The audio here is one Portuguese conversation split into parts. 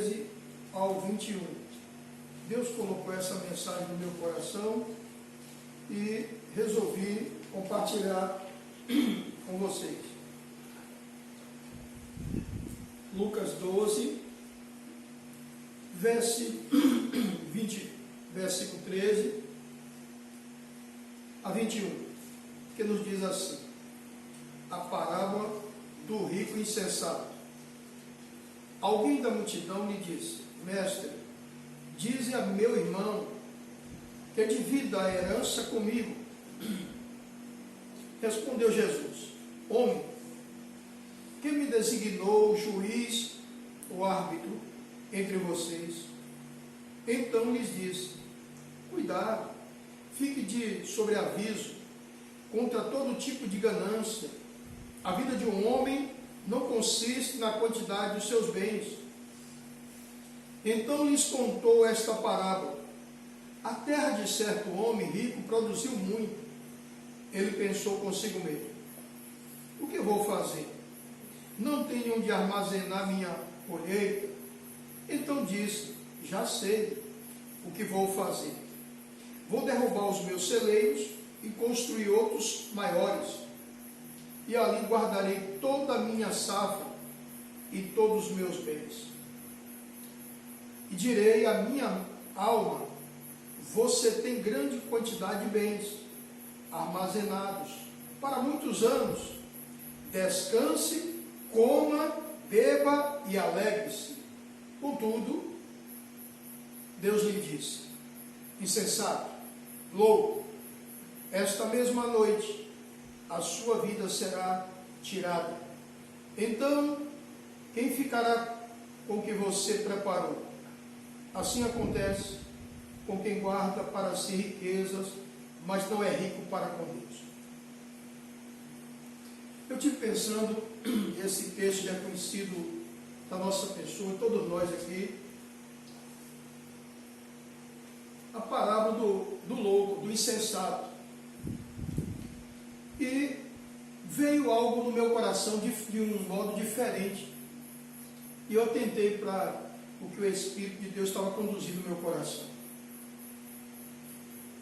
13 ao 21. Deus colocou essa mensagem no meu coração e resolvi compartilhar com vocês. Lucas 12, versículo 13 a 21, que nos diz assim: a parábola do rico insensato. Alguém da multidão lhe disse: Mestre, dize a meu irmão que divida a herança comigo. Respondeu Jesus: Homem, quem me designou o juiz, o árbitro entre vocês? Então lhes disse: Cuidado, fique de sobreaviso contra todo tipo de ganância. A vida de um homem não consiste na quantidade dos seus bens. Então lhes contou esta parábola: a terra de certo homem rico produziu muito. Ele pensou consigo mesmo: o que vou fazer? Não tenho onde armazenar minha colheita. Então disse: já sei o que vou fazer. Vou derrubar os meus celeiros e construir outros maiores, e ali guardarei toda a minha safra e todos os meus bens. E direi à minha alma: você tem grande quantidade de bens armazenados para muitos anos. Descanse, coma, beba e alegre-se. Contudo, Deus lhe disse: insensato, louco, esta mesma noite a sua vida será tirada. Então, quem ficará com o que você preparou? Assim acontece com quem guarda para si riquezas, mas não é rico para com Deus. Eu estive pensando, esse texto é conhecido da nossa pessoa, todos nós aqui, a parábola do louco, do insensato. E veio algo no meu coração de um modo diferente. E eu atentei para o que o Espírito de Deus estava conduzindo no meu coração.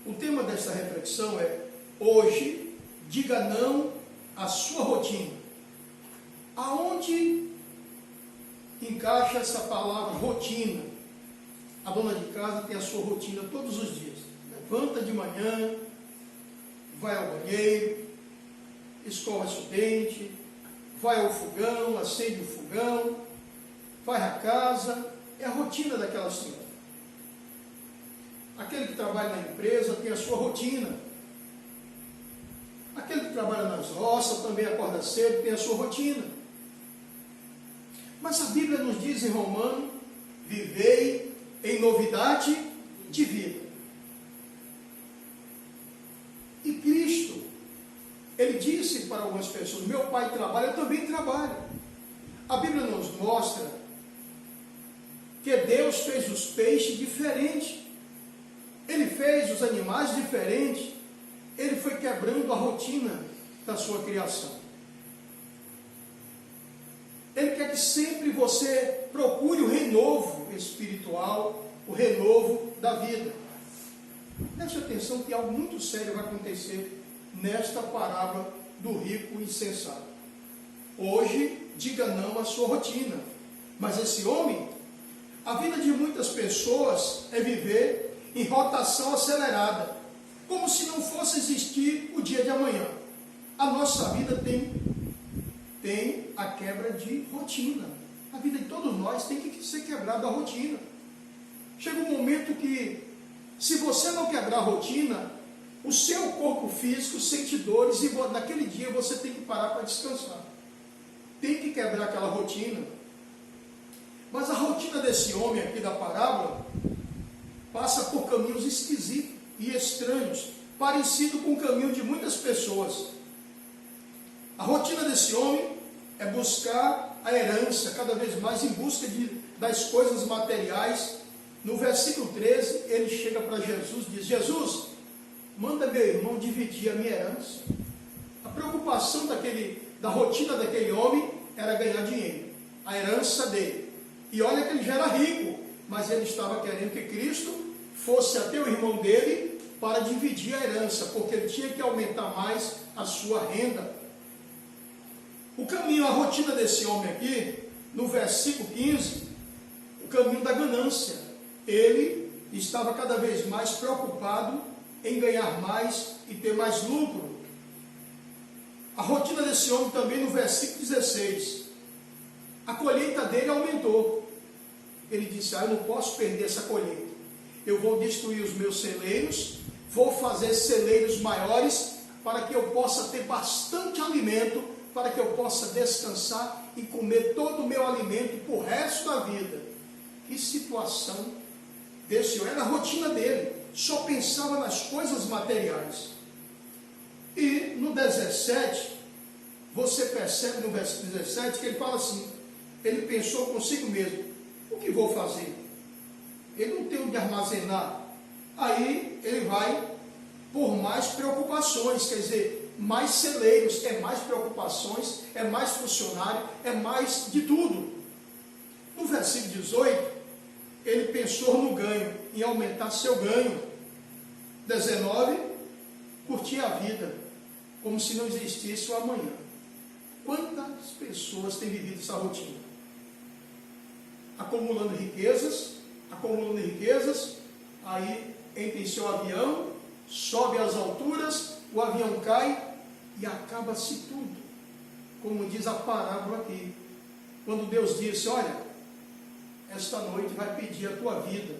O tema desta reflexão é: hoje, diga não à sua rotina. Aonde encaixa essa palavra rotina? A dona de casa tem a sua rotina todos os dias. Levanta de manhã, vai ao banheiro, escova-se o dente, vai ao fogão, acende o fogão, vai à casa. É a rotina daquela senhora. Aquele que trabalha na empresa tem a sua rotina. Aquele que trabalha nas roças também acorda cedo, tem a sua rotina. Mas a Bíblia nos diz em Romanos: vivei em novidade de vida. E Cristo, Ele disse para algumas pessoas: meu pai trabalha, eu também trabalho. A Bíblia nos mostra que Deus fez os peixes diferentes. Ele fez os animais diferentes. Ele foi quebrando a rotina da sua criação. Ele quer que sempre você procure o renovo espiritual, o renovo da vida. Preste atenção que algo muito sério vai acontecer nesta parábola do rico insensato. Hoje, diga não à sua rotina. Mas esse homem, a vida de muitas pessoas é viver em rotação acelerada, como se não fosse existir o dia de amanhã. A nossa vida tem a quebra de rotina. A vida de todos nós tem que ser quebrada a rotina. Chega um momento que, se você não quebrar a rotina, o seu corpo físico sente dores e naquele dia você tem que parar para descansar. Tem que quebrar aquela rotina. Mas a rotina desse homem aqui da parábola passa por caminhos esquisitos e estranhos, parecido com o caminho de muitas pessoas. A rotina desse homem é buscar a herança, cada vez mais em busca das coisas materiais. No versículo 13, ele chega para Jesus e diz: Jesus, manda meu irmão dividir a minha herança. A preocupação da rotina daquele homem era ganhar dinheiro, a herança dele. E olha que ele já era rico, mas ele estava querendo que Cristo fosse até o irmão dele para dividir a herança, porque ele tinha que aumentar mais a sua renda. O caminho, a rotina desse homem aqui, no versículo 15, o caminho da ganância. Ele estava cada vez mais preocupado em ganhar mais e ter mais lucro. A rotina desse homem também no versículo 16. A colheita dele aumentou. Ele disse, eu não posso perder essa colheita. Eu vou destruir os meus celeiros, vou fazer celeiros maiores, para que eu possa ter bastante alimento, para que eu possa descansar e comer todo o meu alimento para o resto da vida. Que situação desse homem, era a rotina dele, só pensava nas coisas materiais. E no 17, você percebe no versículo 17, que ele fala assim, ele pensou consigo mesmo, o que vou fazer? Ele não tem onde armazenar. Aí ele vai por mais preocupações, quer dizer, mais celeiros, é mais preocupações, é mais funcionário, é mais de tudo. No versículo 18, ele pensou no ganho, em aumentar seu ganho. 19, curtir a vida, como se não existisse o amanhã. Quantas pessoas têm vivido essa rotina? Acumulando riquezas, aí entra em seu avião, sobe às alturas, o avião cai e acaba-se tudo. Como diz a parábola aqui, quando Deus disse, olha, esta noite vai pedir a tua vida.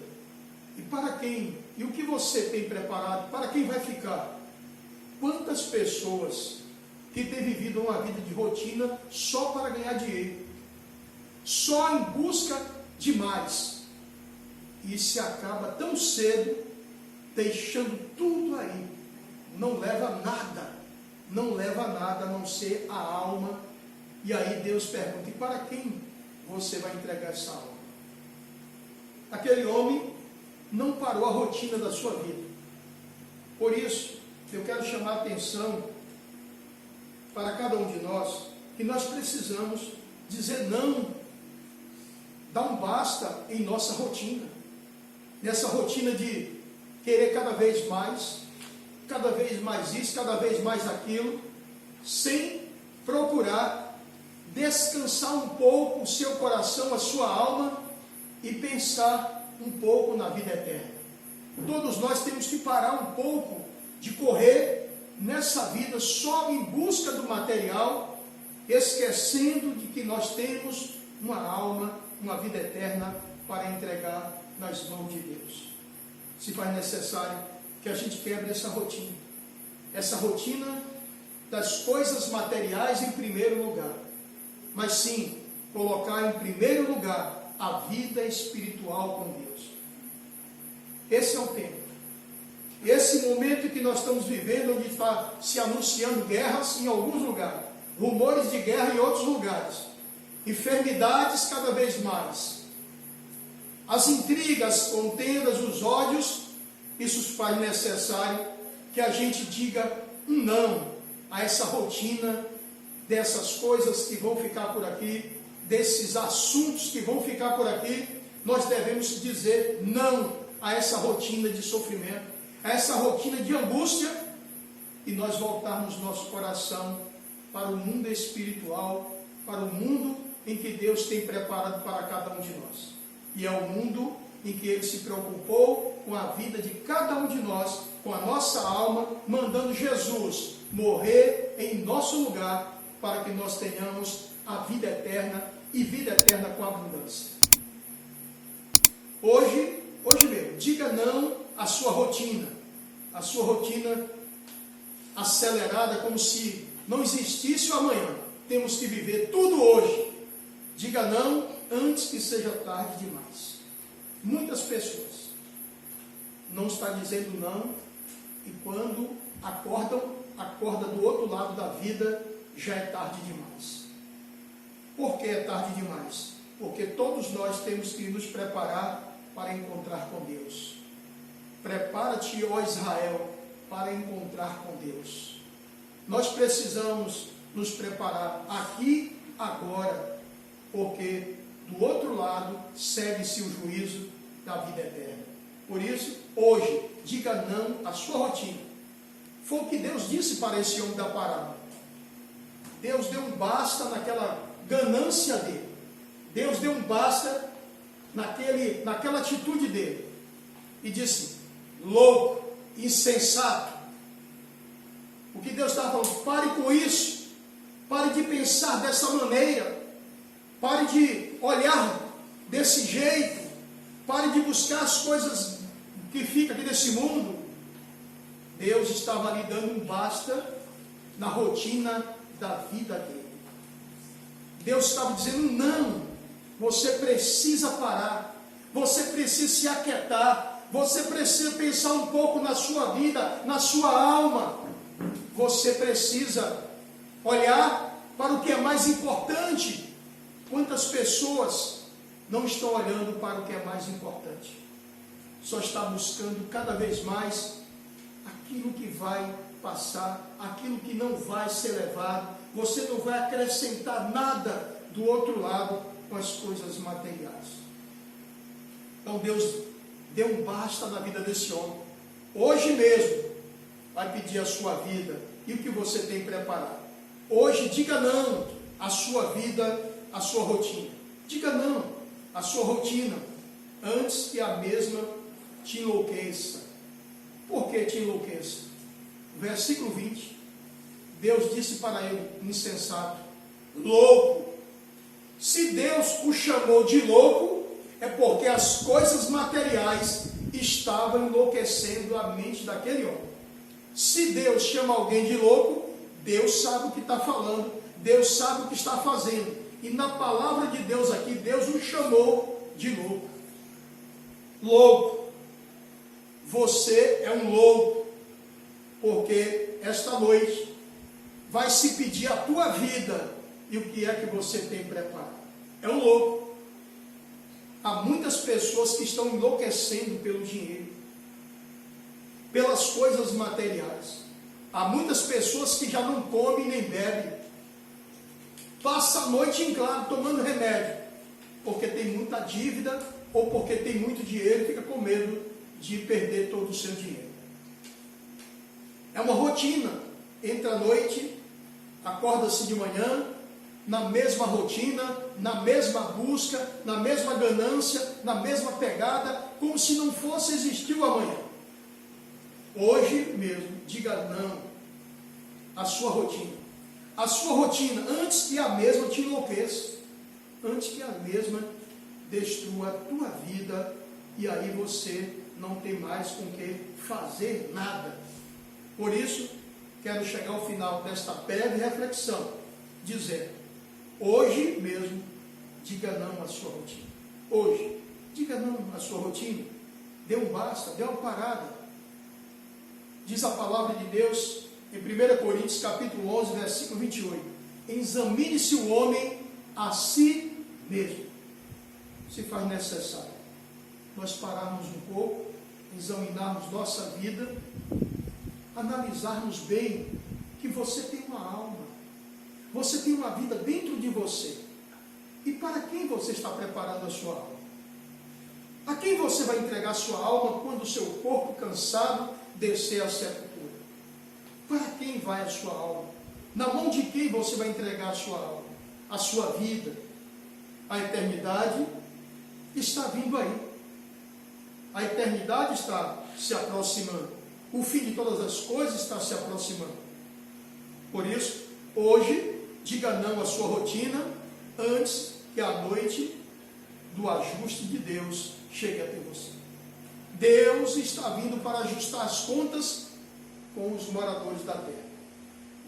E para quem? E o que você tem preparado? Para quem vai ficar? Quantas pessoas que têm vivido uma vida de rotina só para ganhar dinheiro, só em busca de mais, e se acaba tão cedo, deixando tudo aí, não leva nada a não ser a alma. E aí Deus pergunta, e para quem você vai entregar essa alma? Aquele homem não parou a rotina da sua vida. Por isso, eu quero chamar a atenção para cada um de nós, que nós precisamos dizer não, dar um basta em nossa rotina, nessa rotina de querer cada vez mais isso, cada vez mais aquilo, sem procurar descansar um pouco o seu coração, a sua alma, e pensar um pouco na vida eterna. Todos nós temos que parar um pouco de correr nessa vida só em busca do material, esquecendo de que nós temos uma alma, uma vida eterna para entregar nas mãos de Deus. Se faz necessário que a gente quebre essa rotina das coisas materiais em primeiro lugar, mas sim colocar em primeiro lugar a vida espiritual com Deus. Esse é o tempo, esse momento que nós estamos vivendo, onde está se anunciando guerras em alguns lugares, rumores de guerra em outros lugares, enfermidades cada vez mais, as intrigas, contendas, os ódios. Isso faz necessário que a gente diga um não a essa rotina, dessas coisas que vão ficar por aqui, desses assuntos que vão ficar por aqui. Nós devemos dizer não a essa rotina de sofrimento, a essa rotina de angústia, e nós voltarmos nosso coração para o mundo espiritual, para o mundo em que Deus tem preparado para cada um de nós. E é o mundo em que Ele se preocupou com a vida de cada um de nós, com a nossa alma, mandando Jesus morrer em nosso lugar, para que nós tenhamos a vida eterna, e vida eterna com abundância. Hoje mesmo, diga não à sua rotina acelerada, como se não existisse o amanhã. Temos que viver tudo hoje. Diga não antes que seja tarde demais. Muitas pessoas não estão dizendo não, e quando acorda do outro lado da vida, já é tarde demais. Por que é tarde demais? Porque todos nós temos que nos preparar para encontrar com Deus. Prepara-te, ó Israel, para encontrar com Deus. Nós precisamos nos preparar aqui, agora, porque do outro lado segue-se o juízo da vida eterna. Por isso, hoje, diga não à sua rotina. Foi o que Deus disse para esse homem da parábola. Deus deu um basta naquela ganância dele. Deus deu um basta naquela atitude dele. E disse: louco, insensato. O que Deus está falando? Pare com isso. Pare de pensar dessa maneira. Pare de olhar desse jeito. Pare de buscar as coisas que ficam aqui nesse mundo. Deus estava lhe dando um basta na rotina da vida dele. Deus estava dizendo: não, você precisa parar, você precisa se aquietar, você precisa pensar um pouco na sua vida, na sua alma. Você precisa olhar para o que é mais importante. Quantas pessoas não estão olhando para o que é mais importante? Só está buscando cada vez mais aquilo que vai passar, aquilo que não vai ser levado. Você não vai acrescentar nada do outro lado com as coisas materiais. Então Deus deu um basta na vida desse homem. Hoje mesmo vai pedir a sua vida e o que você tem preparado. Hoje diga não à sua vida, à sua rotina. Diga não à sua rotina antes que a mesma te enlouqueça. Por que te enlouqueça? Versículo 20. Deus disse para ele: insensato, louco. Se Deus o chamou de louco, é porque as coisas materiais estavam enlouquecendo a mente daquele homem. Se Deus chama alguém de louco, Deus sabe o que está falando, Deus sabe o que está fazendo. E na palavra de Deus aqui, Deus o chamou de louco. Louco. Você é um louco, porque esta noite vai se pedir a tua vida e o que é que você tem preparado. É um louco. Há muitas pessoas que estão enlouquecendo pelo dinheiro, pelas coisas materiais. Há muitas pessoas que já não comem nem bebem, passa a noite em claro tomando remédio, porque tem muita dívida ou porque tem muito dinheiro e fica com medo de perder todo o seu dinheiro. É uma rotina. Entra à noite, acorda-se de manhã, na mesma rotina, na mesma busca, na mesma ganância, na mesma pegada, como se não fosse existir o amanhã. Hoje mesmo, diga não à sua rotina. A sua rotina, antes que a mesma te enlouqueça, antes que a mesma destrua a tua vida, e aí você não tem mais com que fazer nada. Por isso, quero chegar ao final desta breve reflexão, dizendo: hoje mesmo, diga não à sua rotina. Hoje, diga não à sua rotina. Dê um basta, dê uma parada. Diz a palavra de Deus em 1 Coríntios capítulo 11, versículo 28. Examine-se o homem a si mesmo. Se faz necessário nós pararmos um pouco, examinarmos nossa vida, analisarmos bem que você tem uma alma, você tem uma vida dentro de você. E para quem você está preparando a sua alma? A quem você vai entregar a sua alma quando o seu corpo cansado descer à sepultura? Para quem vai a sua alma? Na mão de quem você vai entregar a sua alma? A sua vida? A eternidade está vindo aí. A eternidade está se aproximando. O fim de todas as coisas está se aproximando. Por isso, hoje, diga não à sua rotina antes que a noite do ajuste de Deus chegue até você. Deus está vindo para ajustar as contas com os moradores da terra.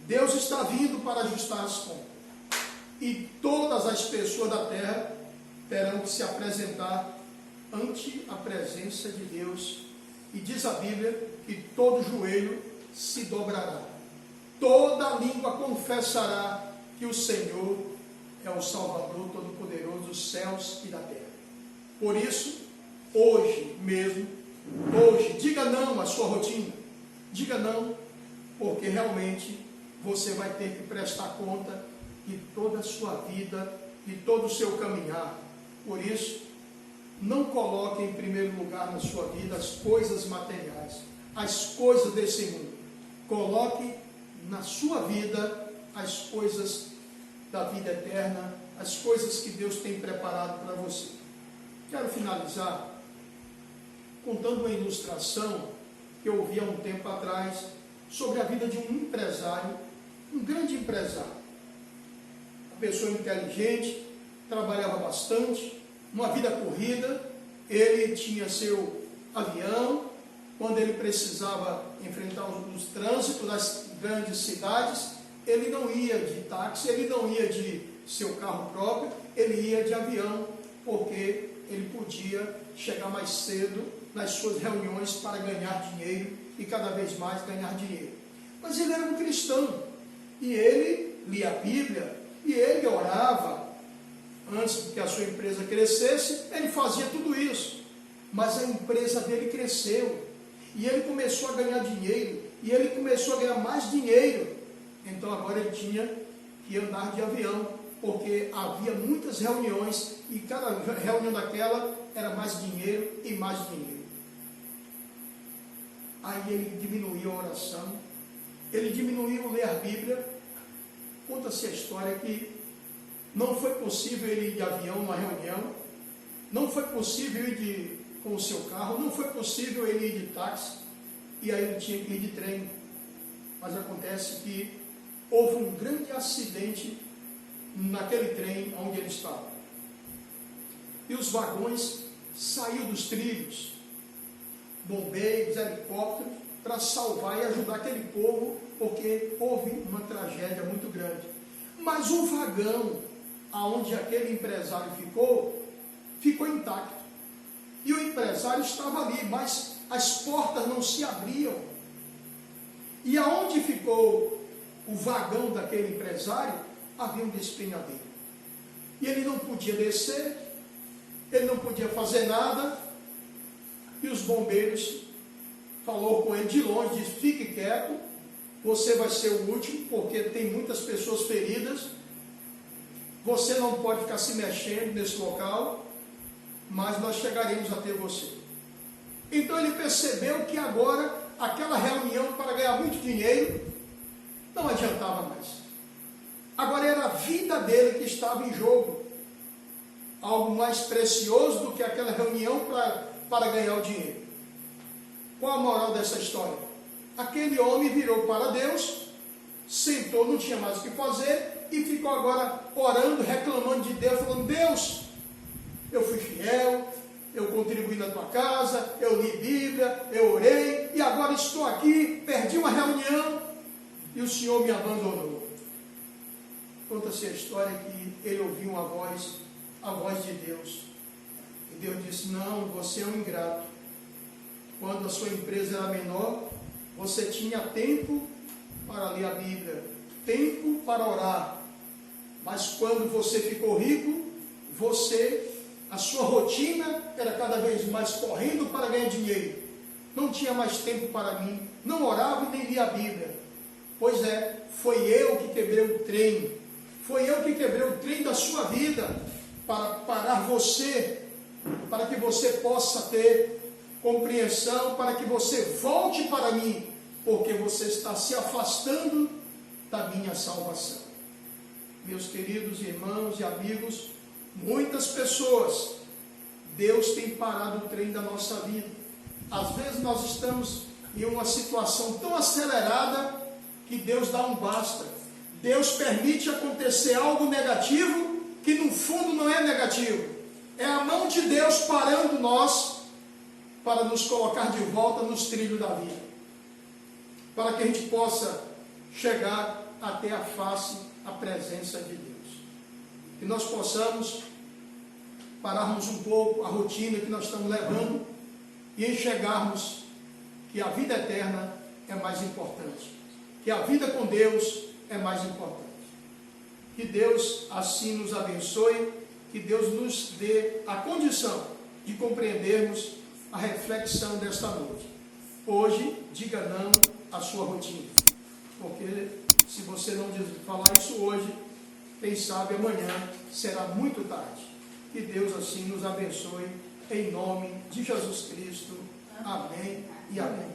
Deus está vindo para ajustar as contas. E todas as pessoas da terra terão que se apresentar ante a presença de Deus. E diz a Bíblia que todo joelho se dobrará, toda língua confessará que o Senhor é o Salvador Todo-Poderoso dos céus e da terra. Por isso, hoje mesmo, hoje, diga não à sua rotina. Diga não, porque realmente você vai ter que prestar conta de toda a sua vida, de todo o seu caminhar. Por isso, não coloque em primeiro lugar na sua vida as coisas materiais, as coisas desse mundo. Coloque na sua vida as coisas da vida eterna, as coisas que Deus tem preparado para você. Quero finalizar contando uma ilustração que eu ouvi há um tempo atrás sobre a vida de um empresário, um grande empresário. Uma pessoa inteligente, trabalhava bastante, uma vida corrida, ele tinha seu avião, quando ele precisava enfrentar os trânsitos das grandes cidades, ele não ia de táxi, ele não ia de seu carro próprio, ele ia de avião, porque ele podia chegar mais cedo nas suas reuniões para ganhar dinheiro e cada vez mais ganhar dinheiro. Mas ele era um cristão, e ele lia a Bíblia, e ele orava. Antes que a sua empresa crescesse, ele fazia tudo isso. Mas a empresa dele cresceu, e ele começou a ganhar dinheiro, e ele começou a ganhar mais dinheiro. Então agora ele tinha que andar de avião, porque havia muitas reuniões, e cada reunião daquela era mais dinheiro e mais dinheiro. Aí ele diminuiu a oração, ele diminuiu ler a Bíblia. Conta-se a história que não foi possível ele ir de avião numa reunião, não foi possível ir com o seu carro, não foi possível ele ir de táxi, e aí ele tinha que ir de trem. Mas acontece que houve um grande acidente naquele trem onde ele estava. E os vagões saíram dos trilhos, bombeiros, helicópteros, para salvar e ajudar aquele povo, porque houve uma tragédia muito grande. Mas o vagão aonde aquele empresário ficou intacto. E o empresário estava ali, mas as portas não se abriam. E aonde ficou o vagão daquele empresário, havia um despenhadeiro. E ele não podia descer, ele não podia fazer nada. E os bombeiros falou com ele de longe, disse: fique quieto, você vai ser o último, porque tem muitas pessoas feridas, você não pode ficar se mexendo nesse local, mas nós chegaremos até você. Então ele percebeu que agora aquela reunião para ganhar muito dinheiro não adiantava mais. Agora era a vida dele que estava em jogo, algo mais precioso do que aquela reunião para ganhar o dinheiro. Qual a moral dessa história? Aquele homem virou para Deus, sentou, não tinha mais o que fazer, e ficou agora orando, reclamando de Deus, falando: Deus, eu fui fiel, eu contribuí na tua casa, eu li Bíblia, eu orei, e agora estou aqui, perdi uma reunião, e o Senhor me abandonou. Conta-se a história que ele ouviu uma voz, a voz de Deus, e Deus disse: não, você é um ingrato. Quando a sua empresa era menor, você tinha tempo para ler a Bíblia, tempo para orar. Mas quando você ficou rico, a sua rotina era cada vez mais correndo para ganhar dinheiro. Não tinha mais tempo para mim, não orava e nem lia a Bíblia. Pois é, foi eu que quebrei o trem. Foi eu que quebrei o trem da sua vida para parar você, para que você possa ter compreensão, para que você volte para mim, porque você está se afastando da minha salvação. Meus queridos irmãos e amigos, muitas pessoas, Deus tem parado o trem da nossa vida. Às vezes nós estamos em uma situação tão acelerada que Deus dá um basta. Deus permite acontecer algo negativo que no fundo não é negativo. É a mão de Deus parando nós para nos colocar de volta nos trilhos da vida, para que a gente possa chegar até a face, a presença de Deus. Que nós possamos pararmos um pouco a rotina que nós estamos levando e enxergarmos que a vida eterna é mais importante, que a vida com Deus é mais importante. Que Deus assim nos abençoe, que Deus nos dê a condição de compreendermos a reflexão desta noite. Hoje, diga não à sua rotina, porque se você não falar isso hoje, quem sabe amanhã será muito tarde. Que Deus assim nos abençoe, em nome de Jesus Cristo. Amém e amém.